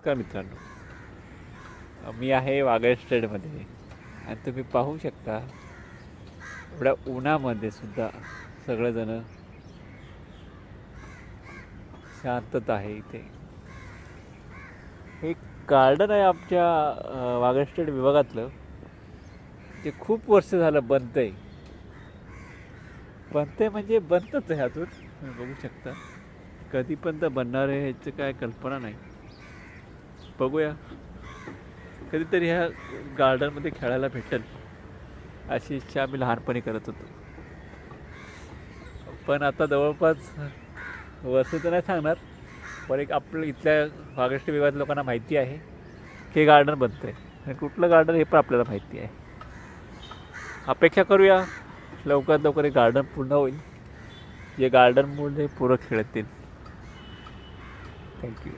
नमस्कार मित्रांनो, मी आहे वागळे स्टेडमध्ये आणि तुम्ही पाहू शकता एवढ्या उन्हामध्ये सुद्धा सगळेजण शांतता आहे. इथे एक गार्डन आहे आमच्या वागळे स्टेड विभागातलं, ते खूप वर्ष झालं बनतंय. बनतंय म्हणजे बनतच आहे. अजून तुम्ही बघू शकता. कधीपर्यंत बनणार आहे ह्याची काय कल्पना नाही. बघूया, कधीतरी ह्या गार्डनमध्ये खेळायला भेटेल अशी इच्छा आम्ही लहानपणी करत होतो. पण आता जवळपास वर्ष तर नाही सांगणार, पण एक आपलं इथल्या वागष्ट विभागात लोकांना माहिती आहे की हे गार्डन बनतं आहे आणि कुठलं गार्डन हे पण आपल्याला माहिती आहे. अपेक्षा करूया लवकरात लवकर हे गार्डन पूर्ण होईल, जे गार्डनमुळे पोरं खेळतील. थँक्यू.